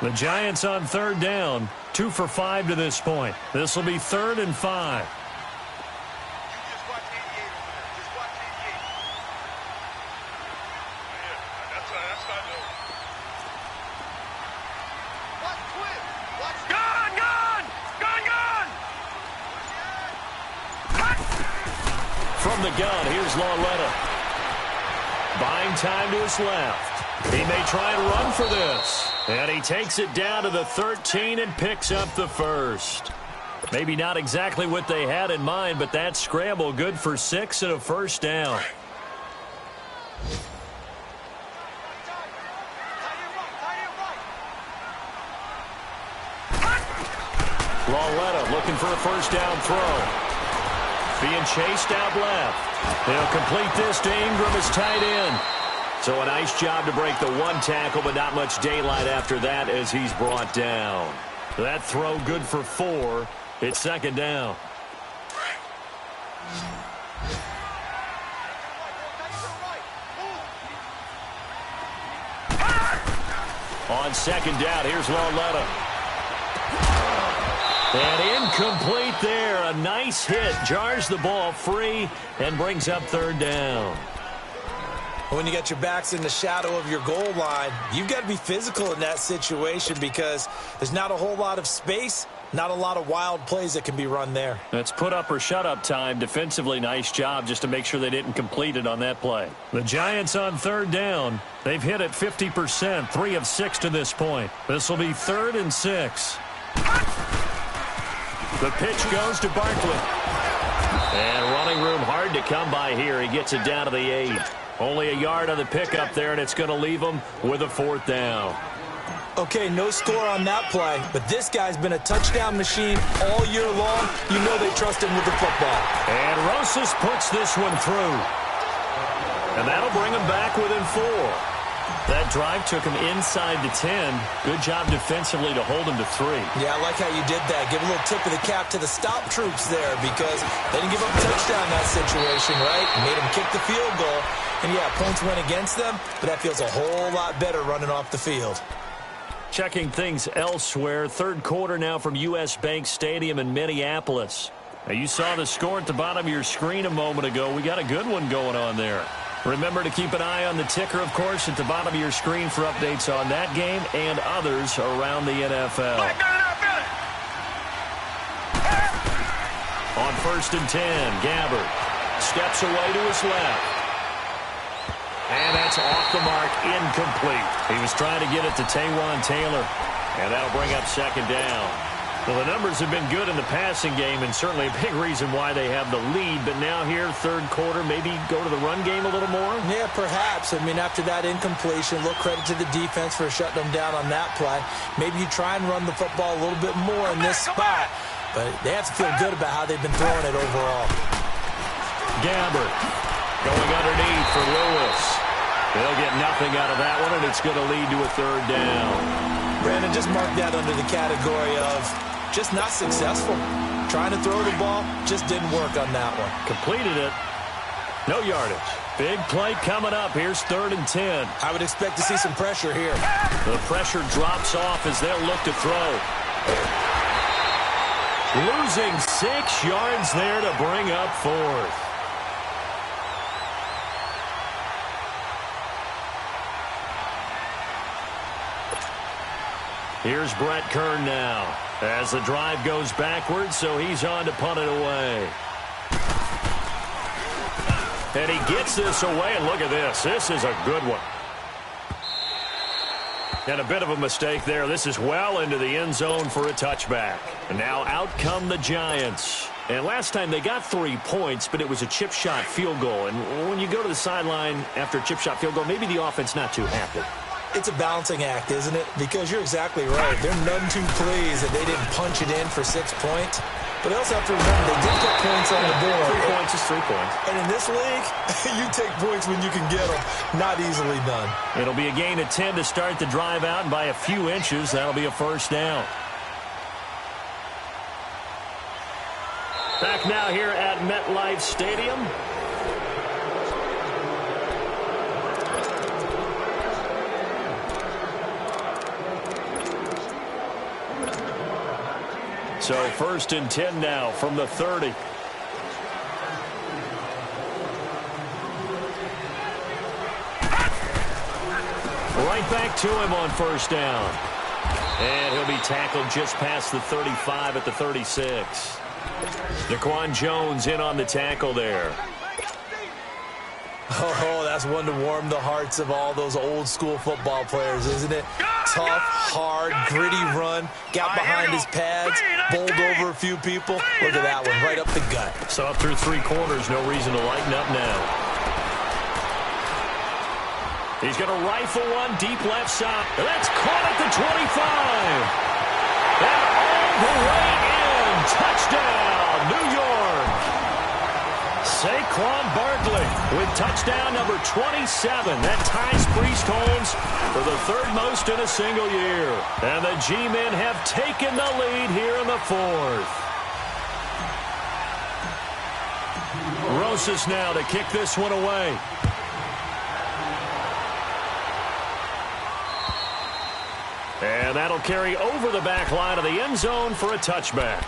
The Giants on 3rd down. 2 for 5 to this point. This will be 3rd and 5. From the gun, here's Lauletta. Buying time to his left. He may try and run for this. And he takes it down to the 13 and picks up the 1st. Maybe not exactly what they had in mind, but that scramble good for 6 and a 1st down. Lauletta looking for a 1st down throw. Being chased out left. They'll complete this to Ingram as tight end. So a nice job to break the 1 tackle, but not much daylight after that as he's brought down. That throw good for 4. It's 2nd down. On 2nd down, here's Lauletta. And incomplete there. A nice hit. Jars the ball free and brings up third down. When you got your backs in the shadow of your goal line, you've got to be physical in that situation because there's not a whole lot of space, not a lot of wild plays that can be run there. That's put up or shut up time. Defensively, nice job just to make sure they didn't complete it on that play. The Giants on third down. They've hit it 50%, 3 of 6 to this point. This will be 3rd and 6. The pitch goes to Barkley. And running room hard to come by here. He gets it down to the 8. Only a yard on the pickup there, and it's going to leave him with a 4th down. Okay, no score on that play, but this guy's been a touchdown machine all year long. You know they trust him with the football. And Rosas puts this one through. And that'll bring him back within 4. That drive took him inside the 10. Good job defensively to hold him to 3. Yeah, I like how you did that. Give a little tip of the cap to the stop troops there because they didn't give up a touchdown in that situation, right? Made them kick the field goal. And, yeah, points went against them, but that feels a whole lot better running off the field. Checking things elsewhere. Third quarter now from U.S. Bank Stadium in Minneapolis. Now, you saw the score at the bottom of your screen a moment ago. We got a good one going on there. Remember to keep an eye on the ticker, of course, at the bottom of your screen for updates on that game and others around the NFL. On 1st and 10, Gabbard steps away to his left. And that's off the mark, incomplete. He was trying to get it to Taywan Taylor, and that'll bring up 2nd down. Well, the numbers have been good in the passing game, and certainly a big reason why they have the lead. But now here, third quarter, maybe go to the run game a little more? Yeah, perhaps. I mean, after that incompletion, a little credit to the defense for shutting them down on that play. Maybe you try and run the football a little bit more in this spot. But they have to feel good about how they've been throwing it overall. Gabbard going underneath for Lewis. They'll get nothing out of that one, and it's going to lead to a 3rd down. Brandon, just mark that under the category of just not successful. Trying to throw the ball, just didn't work on that one. Completed it. No yardage. Big play coming up. Here's 3rd and 10. I would expect to see some pressure here. The pressure drops off as they'll look to throw. Losing 6 yards there to bring up 4th. Here's Brett Kern now as the drive goes backwards, so he's on to punt it away. And he gets this away, and look at this. This is a good one. And a bit of a mistake there. This is well into the end zone for a touchback. And now out come the Giants. And last time they got 3 points, but it was a chip shot field goal. And when you go to the sideline after a chip shot field goal, maybe the offense not too happy. It's a balancing act, isn't it? Because you're exactly right. They're none too pleased that they didn't punch it in for 6 points. But they also have to remember they did put points on the board. 3 points is 3 points. And in this league, you take points when you can get them. Not easily done. It'll be a gain of 10 to start the drive out, and by a few inches, that'll be a 1st down. Back now here at MetLife Stadium. So 1st and 10 now from the 30. Right back to him on 1st down. And he'll be tackled just past the 35 at the 36. Daquan Jones in on the tackle there. Oh, that's one to warm the hearts of all those old school football players, isn't it? Tough, hard, gritty run. Got behind his pads, bowled over a few people. Look at that one, right up the gut. So up through 3 quarters, no reason to lighten up now. He's going to rifle one deep left side. That's caught at the 25. And all the way in. Touchdown, New York. Saquon Barkley with touchdown number 27. That ties Priest Holmes for the 3rd most in a single year. And the G-men have taken the lead here in the 4th. Rosas now to kick this one away. And that'll carry over the back line of the end zone for a touchback.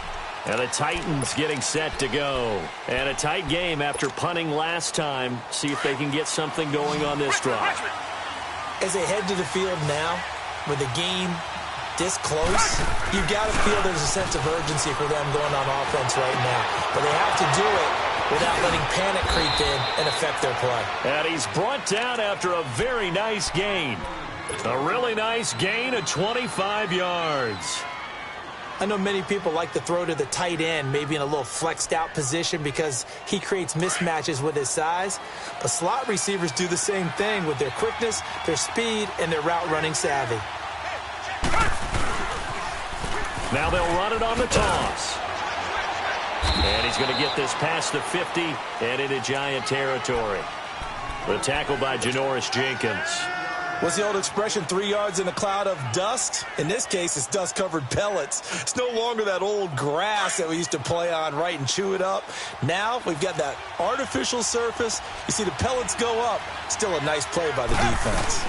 And the Titans getting set to go. And a tight game after punting last time. See if they can get something going on this drive. As they head to the field now, with the game this close, you've got to feel there's a sense of urgency for them going on offense right now. But they have to do it without letting panic creep in and affect their play. And he's brought down after a very nice gain. A really nice gain of 25 yards. I know many people like to throw to the tight end, maybe in a little flexed out position because he creates mismatches with his size. But slot receivers do the same thing with their quickness, their speed, and their route running savvy. Now they'll run it on the toss. And he's going to get this past the 50 and into Giant territory. The tackle by Janoris Jenkins. What's the old expression, 3 yards in a cloud of dust? In this case, it's dust-covered pellets. It's no longer that old grass that we used to play on, right, and chew it up. Now we've got that artificial surface. You see the pellets go up. Still a nice play by the defense.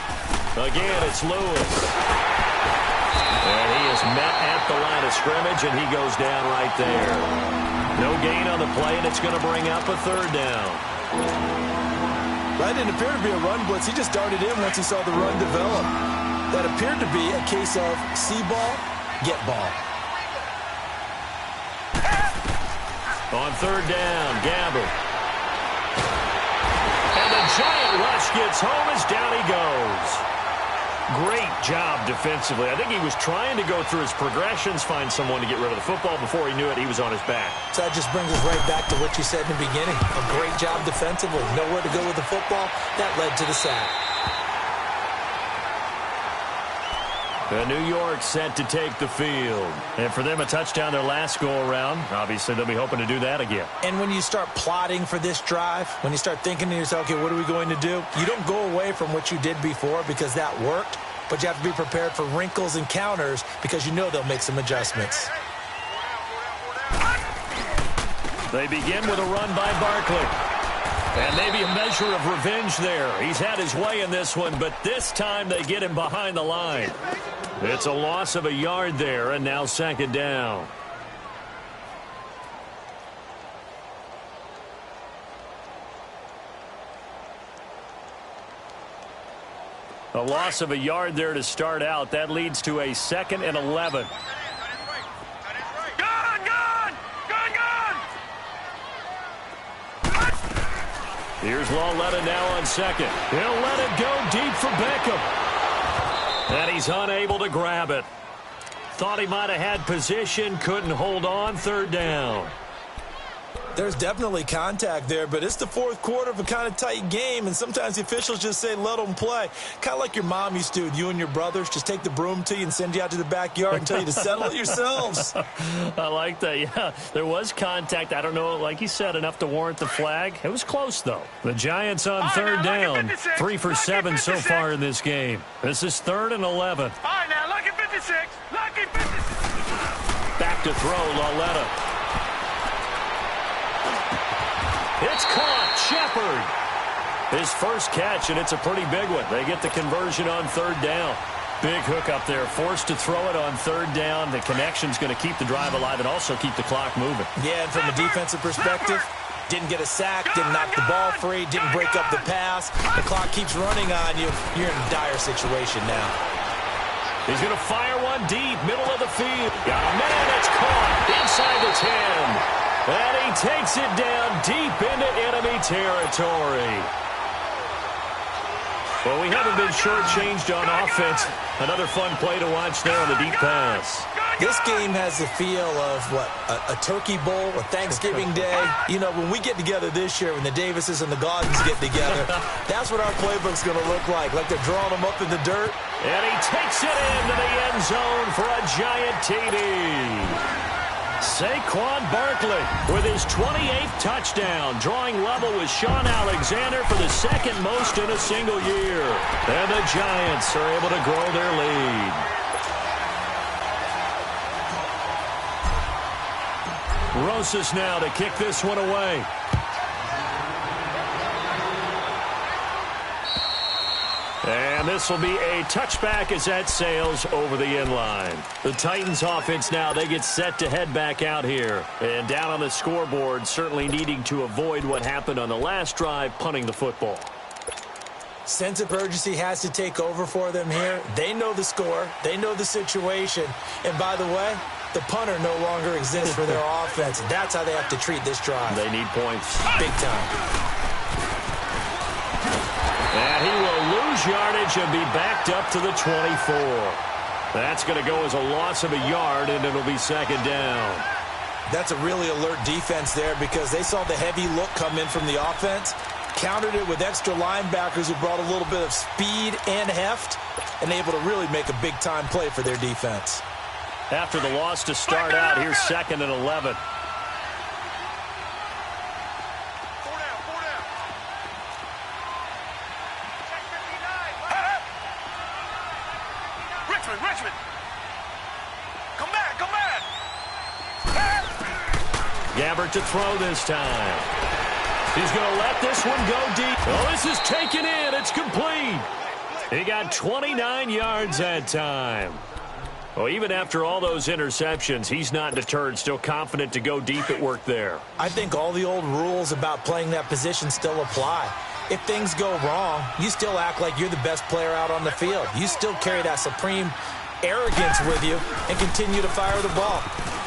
Again, it's Lewis. And he is met at the line of scrimmage, and he goes down right there. No gain on the play, and it's going to bring up a third down. That didn't appear to be a run blitz. He just darted in once he saw the run develop. That appeared to be a case of see ball, get ball. On third down, Gabbert. And the Giant rush gets home as down he goes. Great job defensively. I think he was trying to go through his progressions, find someone to get rid of the football. Before he knew it, he was on his back. So that just brings us right back to what you said in the beginning. A great job defensively. Nowhere to go with the football. That led to the sack. New York set to take the field. And for them, a touchdown their last go-around. Obviously, they'll be hoping to do that again. And when you start plotting for this drive, when you start thinking to yourself, okay, what are we going to do? You don't go away from what you did before because that worked. But you have to be prepared for wrinkles and counters because you know they'll make some adjustments. They begin with a run by Barkley. And maybe a measure of revenge there. He's had his way in this one, but this time they get him behind the line. It's a loss of a yard there, and now second down. A loss of a yard there to start out. That leads to a 2nd and 11. Here's Lauletta now on second. He'll let it go deep for Beckham. And he's unable to grab it. Thought he might have had position, couldn't hold on, third down. There's definitely contact there, but it's the fourth quarter of a kind of tight game, and sometimes the officials just say, let them play. Kind of like your mom used to, you and your brothers, just take the broom to you and send you out to the backyard and tell you to settle it yourselves. I like that, yeah. There was contact. I don't know, like you said, enough to warrant the flag. It was close, though. The Giants on third down. 3 for 7 so far in this game. This is 3rd and 11. All right, now, lucky 56. Lucky 56. Back to throw, Lauletta. It's caught. Shepard. His first catch, and it's a pretty big one. They get the conversion on third down. Big hook up there. Forced to throw it on third down. The connection's going to keep the drive alive and also keep the clock moving. Yeah, and from a defensive perspective, didn't get a sack, didn't knock the ball free, didn't break up the pass. The clock keeps running on you. You're in a dire situation now. He's going to fire one deep, middle of the field. Got a man that's caught inside the 10. And he takes it down deep into enemy territory. Well, we haven't been shortchanged on offense. Another fun play to watch there on the deep pass. This game has the feel of, what, a turkey bowl, a Thanksgiving day. You know, when we get together this year, when the Davises and the Gaudens get together, that's what our playbook's going to look like they're drawing them up in the dirt. And he takes it into the end zone for a Giant TD. Saquon Barkley with his 28th touchdown, drawing level with Sean Alexander for the second most in a single year. And the Giants are able to grow their lead. Rosas now to kick this one away. And And this will be a touchback as that sails over the end line. The Titans offense now, they get set to head back out here. And down on the scoreboard, certainly needing to avoid what happened on the last drive, punting the football. Sense of urgency has to take over for them here. They know the score. They know the situation. And by the way, the punter no longer exists for their offense. That's how they have to treat this drive. They need points. Big time. And he will lose yardage and be backed up to the 24. That's going to go as a loss of a yard, and it'll be second down. That's a really alert defense there because they saw the heavy look come in from the offense, countered it with extra linebackers who brought a little bit of speed and heft, and able to really make a big-time play for their defense. After the loss to start out, here's second and 11. Richmond. Come back. Gabbert to throw this time. He's going to let this one go deep. Oh, this is taken in. It's complete. He got 29 yards that time. Well, even after all those interceptions, he's not deterred, still confident to go deep at work there. I think all the old rules about playing that position still apply. If things go wrong, you still act like you're the best player out on the field. You still carry that supreme arrogance with you and continue to fire the ball.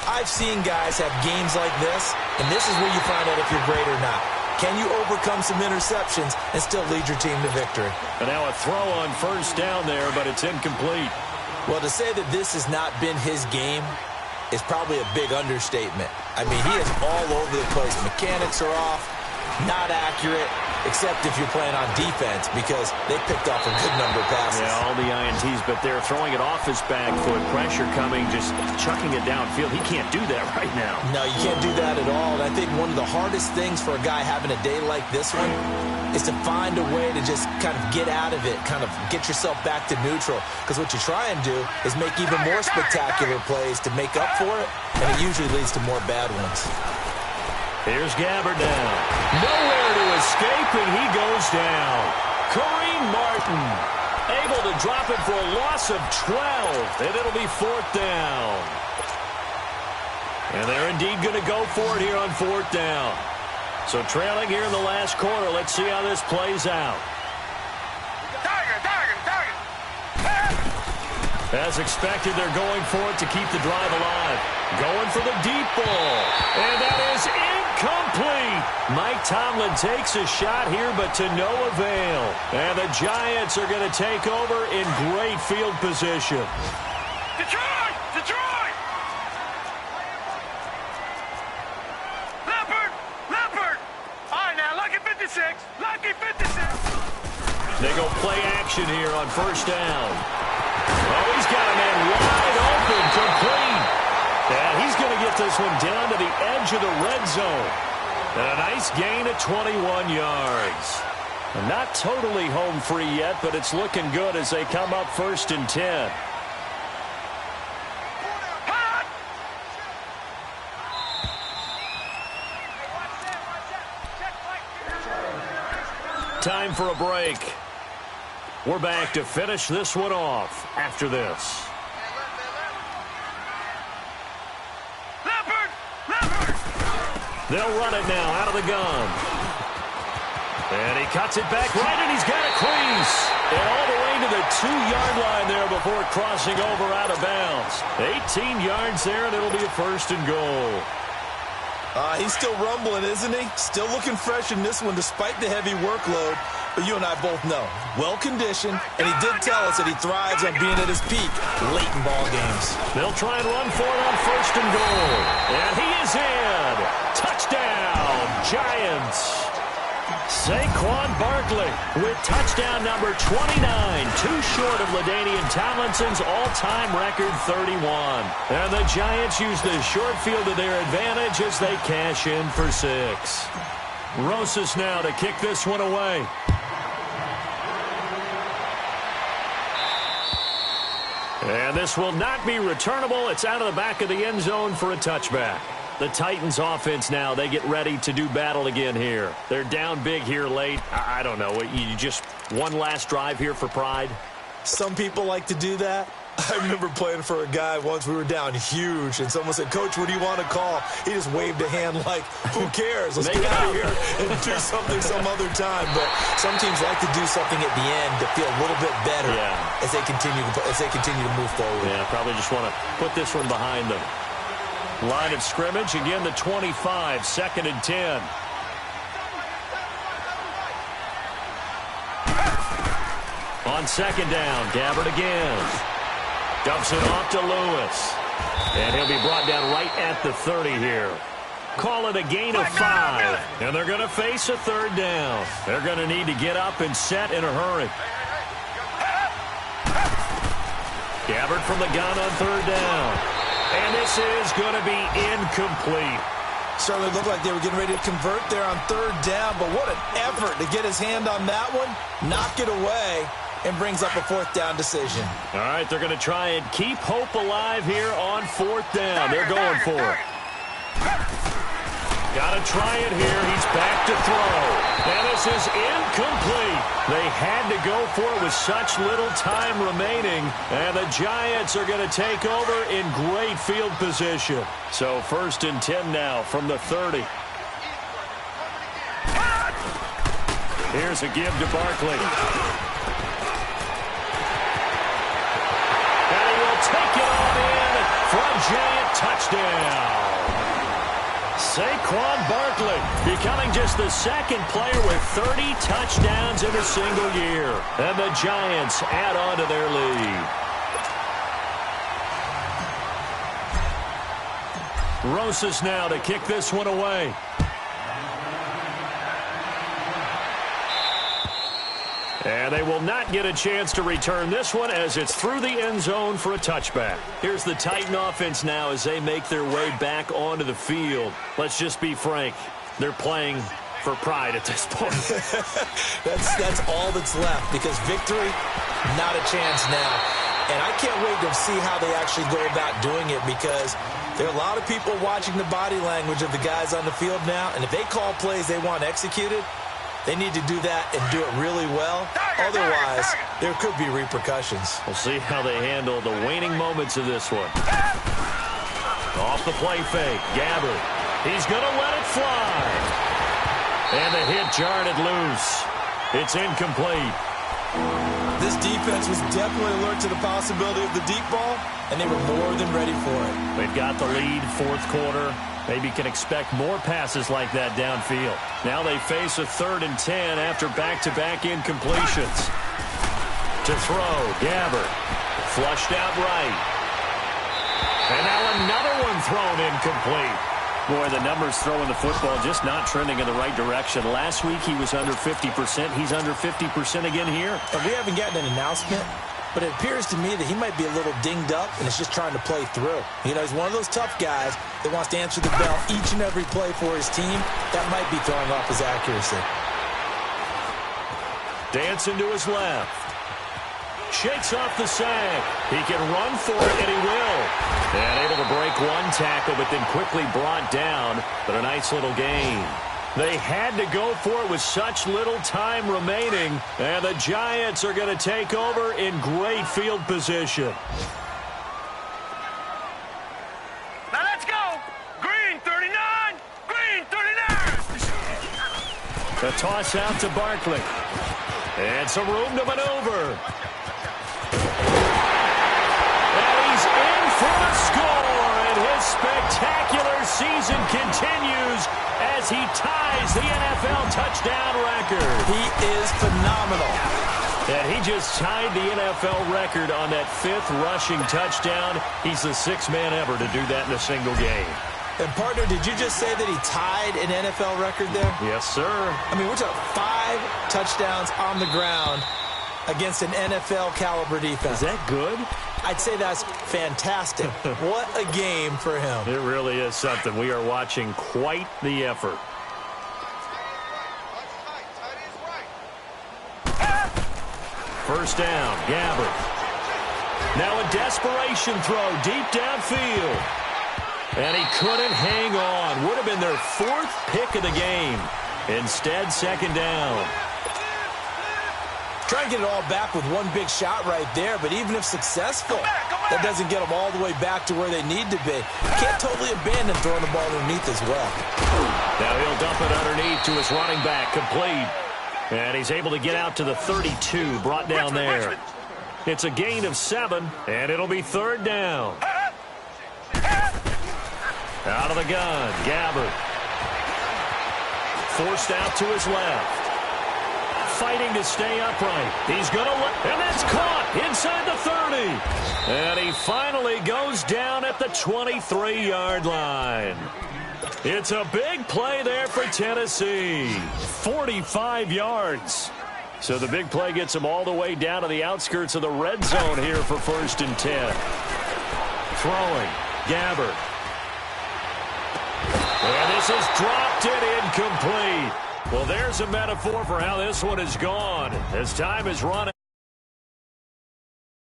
I've seen guys have games like this, and this is where you find out if you're great or not. Can you overcome some interceptions and still lead your team to victory? And now a throw on first down there, but it's incomplete. Well, to say that this has not been his game is probably a big understatement. I mean, he is all over the place. Mechanics are off, not accurate, except if you're playing on defense because they picked off a good number of passes. Yeah, all the INTs, but they're throwing it off his back foot. Pressure coming, just chucking it downfield. He can't do that right now. No, you can't do that at all. And I think one of the hardest things for a guy having a day like this one is to find a way to just kind of get out of it, kind of get yourself back to neutral. Because what you try and do is make even more spectacular plays to make up for it, and it usually leads to more bad ones. Here's Gabbert down. Nowhere to escape, and he goes down. Kareem Martin able to drop it for a loss of 12, and it'll be fourth down. And they're indeed going to go for it here on fourth down. So trailing here in the last quarter, let's see how this plays out. Tiger. As expected, they're going for it to keep the drive alive. Going for the deep ball. And that is incomplete. Mike Tomlin takes a shot here, but to no avail. And the Giants are going to take over in great field position. Detroit! Leopard! All right, now, lucky 56. They go play action here on first down. Oh, he's got a man wide open, complete. And he's going to get this one down to the edge of the red zone. And a nice gain of 21 yards. And not totally home free yet, but it's looking good as they come up first and 10. Time for a break. We're back to finish this one off after this. They'll run it now out of the gun. And he cuts it back right, and he's got a crease. And all the way to the 2-yard line there before crossing over out of bounds. 18 yards there, and it'll be a first and goal. He's still rumbling, isn't he? Still looking fresh in this one despite the heavy workload. But you and I both know, well-conditioned, and he did tell us that he thrives on being at his peak late in ball games. They'll try and run for it on first and goal. And he is in. Touchdown, Giants. Saquon Barkley with touchdown number 29, too short of LaDainian Tomlinson's all-time record 31. And the Giants use the short field to their advantage as they cash in for 6. Rosas now to kick this one away. And this will not be returnable. It's out of the back of the end zone for a touchback. The Titans offense now, they get ready to do battle again here. They're down big here late. I don't know. You just One last drive here for Pride. Some people like to do that. I remember playing for a guy once. We were down huge, and someone said, "Coach, what do you want to call?" He just waved a hand like, "Who cares? Let's get out of here and do something some other time." But some teams like to do something at the end to feel a little bit better as they continue to move forward. Yeah, probably just want to put this one behind them. Line of scrimmage, again the 25, 2nd and 10. On 2nd down, Gabbard again. Dumps it off to Lewis. And he'll be brought down right at the 30 here. Call it a gain of 5. And they're going to face a 3rd down. They're going to need to get up and set in a hurry. Gabbard from the gun on 3rd down. And this is going to be incomplete. Certainly looked like they were getting ready to convert there on 3rd down, but what an effort to get his hand on that one, knock it away, and brings up a 4th down decision. All right, they're going to try and keep hope alive here on 4th down. They're going for it. Got to try it here. He's back to throw. And this is incomplete. They had to go for it with such little time remaining. And the Giants are going to take over in great field position. So 1st and 10 now from the 30. Here's a give to Barkley. And he will take it on in for a Giant touchdown. Saquon Barkley becoming just the 2nd player with 30 touchdowns in a single year. And the Giants add on to their lead. Rosas now to kick this one away. And they will not get a chance to return this one as it's through the end zone for a touchback. Here's the Titan offense now as they make their way back onto the field. Let's just be frank. They're playing for pride at this point. That's all that's left because victory, not a chance now. And I can't wait to see how they actually go about doing it because there are a lot of people watching the body language of the guys on the field now. And if they call plays they want executed, they need to do that and do it really well. Otherwise, there could be repercussions. We'll see how they handle the waning moments of this one. Off the play fake, Gabbard. He's going to let it fly. And the hit jarred it loose. It's incomplete. This defense was definitely alert to the possibility of the deep ball, and they were more than ready for it. They've got the lead, 4th quarter. Maybe can expect more passes like that downfield. Now they face a 3rd and 10 after back-to-back incompletions. To throw, Gabbard. Flushed out right. And now another one thrown incomplete. Boy, the numbers throwing the football just not trending in the right direction. Last week he was under 50%. He's under 50% again here. We haven't gotten an announcement, but it appears to me that he might be a little dinged up and is just trying to play through. You know, he's one of those tough guys that wants to answer the bell each and every play for his team. That might be throwing off his accuracy. Dancing to his left. Shakes off the sack. He can run for it, and he will. And able to break one tackle, but then quickly brought down. But a nice little gain. They had to go for it with such little time remaining. And the Giants are going to take over in great field position. Now let's go. Green 39. Green 39. The toss out to Barkley. And some room to maneuver. And he's in for a score. And his spectacular season continues as he ties the NFL touchdown record. He is phenomenal. And he just tied the NFL record on that 5th rushing touchdown. He's the 6th man ever to do that in a single game. And, partner, did you just say that he tied an NFL record there? Yes, sir. I mean, we're talking 5 touchdowns on the ground against an NFL-caliber defense. Is that good? I'd say that's fantastic. What a game for him. It really is something. We are watching quite the effort. First down, Gabbard. Now a desperation throw deep downfield. And he couldn't hang on. Would have been their 4th pick of the game. Instead, 2nd down. Try and get it all back with one big shot right there, but even if successful, that doesn't get them all the way back to where they need to be. Can't totally abandon throwing the ball underneath as well. Now he'll dump it underneath to his running back, complete. And he's able to get out to the 32, brought down there. It's a gain of 7, and it'll be 3rd down. Out of the gun, Gabbard. Forced out to his left. Fighting to stay upright. He's going to and that's caught inside the 30. And he finally goes down at the 23-yard line. It's a big play there for Tennessee. 45 yards. So the big play gets him all the way down to the outskirts of the red zone here for 1st and 10. Throwing. Gabbard. And this is dropped and incomplete. Well, there's a metaphor for how this one is gone. As time is running.